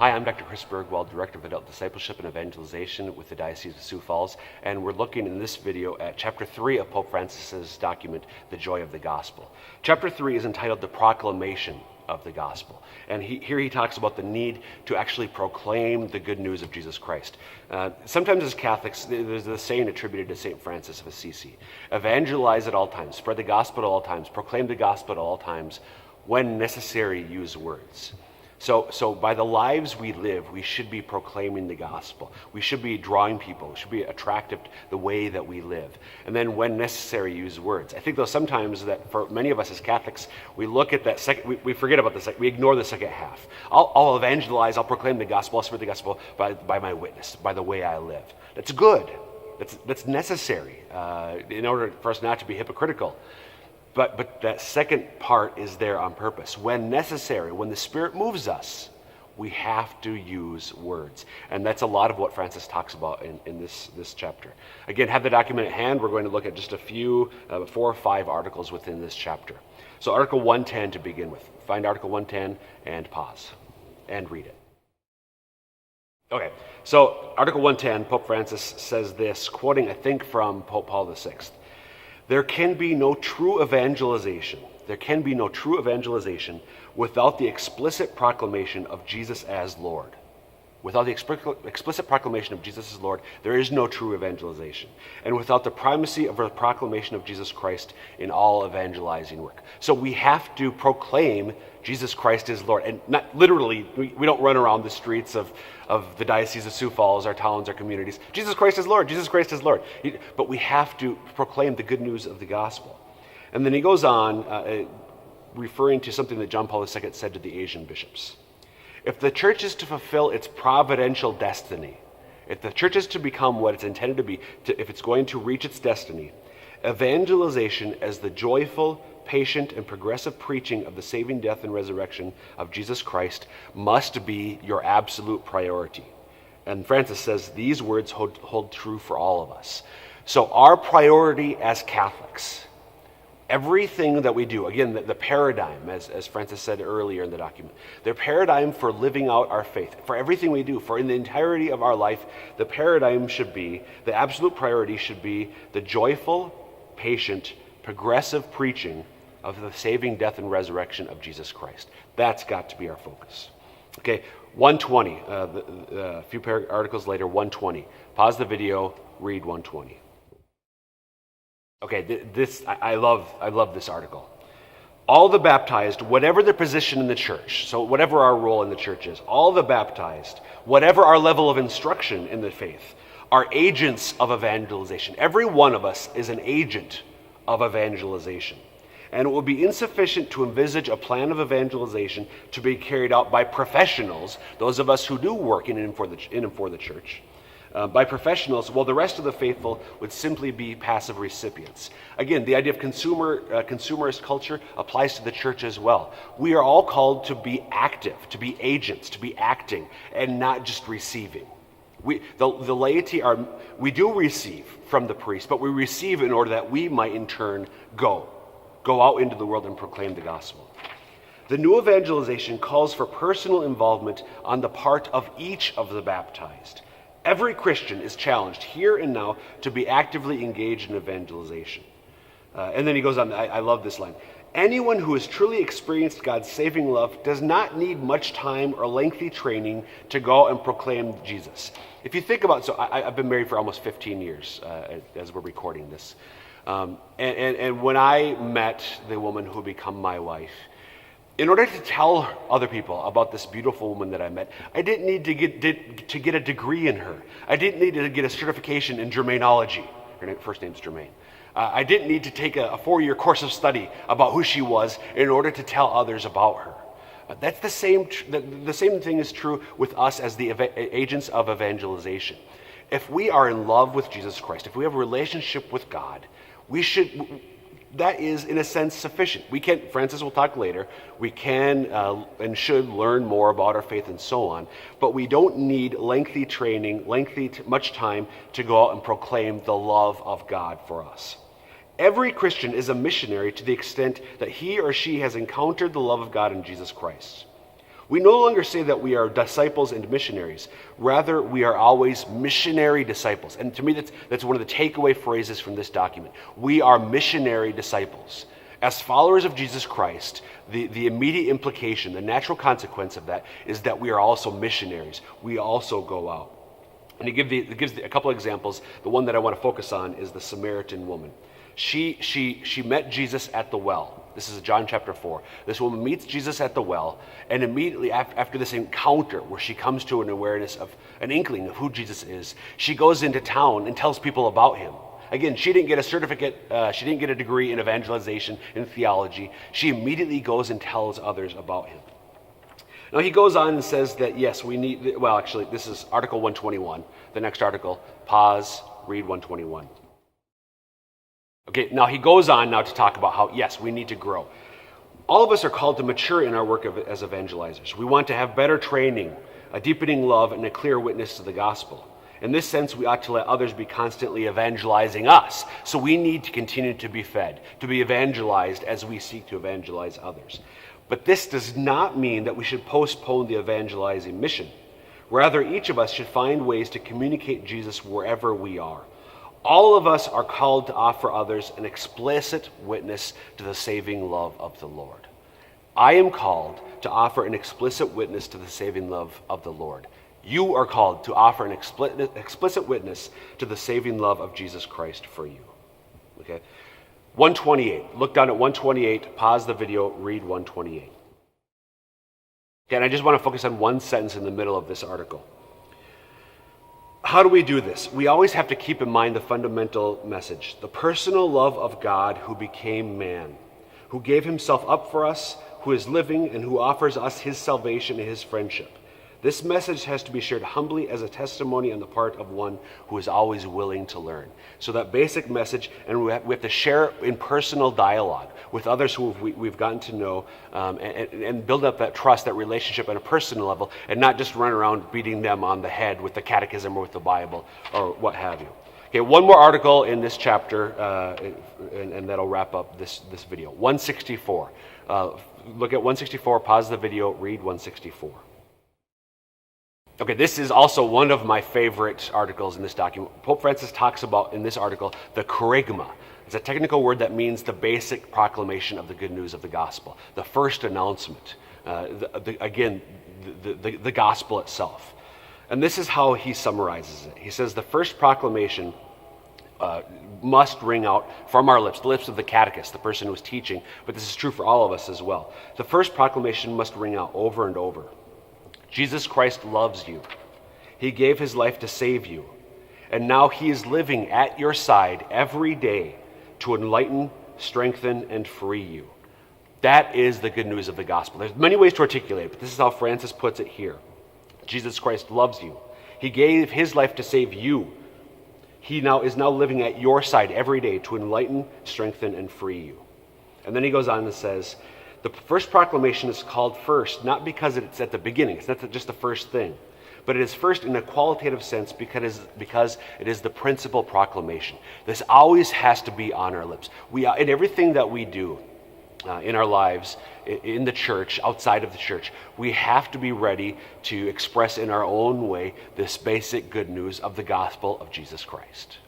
Hi, I'm Dr. Chris Bergwald, Director of Adult Discipleship and Evangelization with the Diocese of Sioux Falls, and we're looking in this video at Chapter 3 of Pope Francis's document, The Joy of the Gospel. Chapter 3 is entitled The Proclamation of the Gospel, and here he talks about the need to actually proclaim the good news of Jesus Christ. Sometimes as Catholics, there's a saying attributed to St. Francis of Assisi: evangelize at all times, spread the gospel at all times, proclaim the gospel at all times, when necessary, use words. So by the lives we live, we should be proclaiming the gospel. We should be drawing people. We should be attractive to the way that we live. And then when necessary, use words. I think though sometimes that for many of us as Catholics, we look at that second, we forget about the second, we ignore the second half. I'll evangelize, I'll proclaim the gospel, I'll spread the gospel by my witness, by the way I live. That's good. That's necessary in order for us not to be hypocritical. But that second part is there on purpose. When necessary, when the Spirit moves us, we have to use words. And that's a lot of what Francis talks about in this chapter. Again, have the document at hand. We're going to look at just a few, 4 or 5 articles within this chapter. So Article 110 to begin with. Find Article 110 and pause and read it. Okay, so Article 110, Pope Francis says this, quoting, I think, from Pope Paul VI. There can be no true evangelization. There can be no true evangelization without the explicit proclamation of Jesus as Lord. Without the explicit proclamation of Jesus as Lord, there is no true evangelization. And without the primacy of the proclamation of Jesus Christ in all evangelizing work. So we have to proclaim Jesus Christ is Lord. And not literally, we don't run around the streets of the Diocese of Sioux Falls, our towns, our communities. Jesus Christ is Lord, Jesus Christ is Lord. But we have to proclaim the good news of the gospel. And then he goes on, referring to something that John Paul II said to the Asian bishops. If the church is to fulfill its providential destiny, if the church is to become what it's intended to be, if it's going to reach its destiny, evangelization as the joyful, patient, and progressive preaching of the saving death and resurrection of Jesus Christ must be your absolute priority. And Francis says these words hold true for all of us. So our priority as Catholics, everything that we do, again, the paradigm, as Francis said earlier in the document, the paradigm for living out our faith, for everything we do, for in the entirety of our life, the paradigm should be, the absolute priority should be the joyful, patient, progressive preaching of the saving death and resurrection of Jesus Christ. That's got to be our focus. Okay, 120, a few articles later, 120. Pause the video, read 120. Okay, I love this article. All the baptized, whatever their position in the church, so whatever our role in the church is, all the baptized, whatever our level of instruction in the faith, are agents of evangelization. Every one of us is an agent of evangelization. And it will be insufficient to envisage a plan of evangelization to be carried out by professionals, those of us who do work in and for the church, by professionals, while the rest of the faithful would simply be passive recipients. Again, the idea of consumerist culture applies to the church as well. We are all called to be active, to be agents, to be acting, and not just receiving. The laity we do receive from the priest, but we receive in order that we might in turn go out into the world and proclaim the gospel. The new evangelization calls for personal involvement on the part of each of the baptized. Every Christian is challenged here and now to be actively engaged in evangelization. And then he goes on, I love this line. Anyone who has truly experienced God's saving love does not need much time or lengthy training to go and proclaim Jesus. If you think about, so I've been married for almost 15 years as we're recording this. And when I met the woman who would become my wife, in order to tell other people about this beautiful woman that I met, I didn't need to get a degree in her. I didn't need to get a certification in Germanology. Her first name's Germaine. I didn't need to take a 4-year course of study about who she was in order to tell others about her. That's the same thing is true with us as the agents of evangelization. If we are in love with Jesus Christ, if we have a relationship with God, that is, in a sense, sufficient. Francis will talk later, we can and should learn more about our faith and so on, but we don't need lengthy training, much time to go out and proclaim the love of God for us. Every Christian is a missionary to the extent that he or she has encountered the love of God in Jesus Christ. We no longer say that we are disciples and missionaries. Rather, we are always missionary disciples. And to me, that's one of the takeaway phrases from this document. We are missionary disciples. As followers of Jesus Christ, the immediate implication, the natural consequence of that is that we are also missionaries. We also go out. And it gives a couple of examples. The one that I want to focus on is the Samaritan woman. She met Jesus at the well. This is John chapter 4. This woman meets Jesus at the well, and immediately after this encounter where she comes to an awareness of an inkling of who Jesus is, she goes into town and tells people about him. Again, she didn't get a certificate, she didn't get a degree in evangelization, in theology. She immediately goes and tells others about him. Now he goes on and says that yes, we need, well actually this is Article 121. The next article, pause, read 121. Okay, now he goes on now to talk about how, yes, we need to grow. All of us are called to mature in our work as evangelizers. We want to have better training, a deepening love, and a clear witness to the gospel. In this sense, we ought to let others be constantly evangelizing us. So we need to continue to be fed, to be evangelized as we seek to evangelize others. But this does not mean that we should postpone the evangelizing mission. Rather, each of us should find ways to communicate Jesus wherever we are. All of us are called to offer others an explicit witness to the saving love of the Lord. I am called to offer an explicit witness to the saving love of the Lord. You are called to offer an explicit witness to the saving love of Jesus Christ for you. Okay? 128. Look down at 128. Pause the video. Read 128. Okay, and I just want to focus on one sentence in the middle of this article. How do we do this? We always have to keep in mind the fundamental message. The personal love of God who became man, who gave himself up for us, who is living, and who offers us his salvation and his friendship. This message has to be shared humbly as a testimony on the part of one who is always willing to learn. So that basic message, and we have to share it in personal dialogue with others who we've gotten to know, and build up that trust, that relationship at a personal level, and not just run around beating them on the head with the catechism or with the Bible or what have you. Okay, one more article in this chapter, and that'll wrap up this video. 164. Look at 164, pause the video, read 164. Okay, this is also one of my favorite articles in this document. Pope Francis talks about, in this article, the kerygma. It's a technical word that means the basic proclamation of the good news of the gospel, the first announcement, the gospel itself. And this is how he summarizes it. He says the first proclamation must ring out from our lips, the lips of the catechist, the person who is teaching, but this is true for all of us as well. The first proclamation must ring out over and over. Jesus Christ loves you. He gave his life to save you. And now he is living at your side every day to enlighten, strengthen, and free you. That is the good news of the gospel. There's many ways to articulate it, but this is how Francis puts it here. Jesus Christ loves you. He gave his life to save you. He is now living at your side every day to enlighten, strengthen, and free you. And then he goes on and says, the first proclamation is called first, not because it's at the beginning. It's not just the first thing. But it is first in a qualitative sense because it is the principal proclamation. This always has to be on our lips. In everything that we do in our lives, in the church, outside of the church, we have to be ready to express in our own way this basic good news of the gospel of Jesus Christ.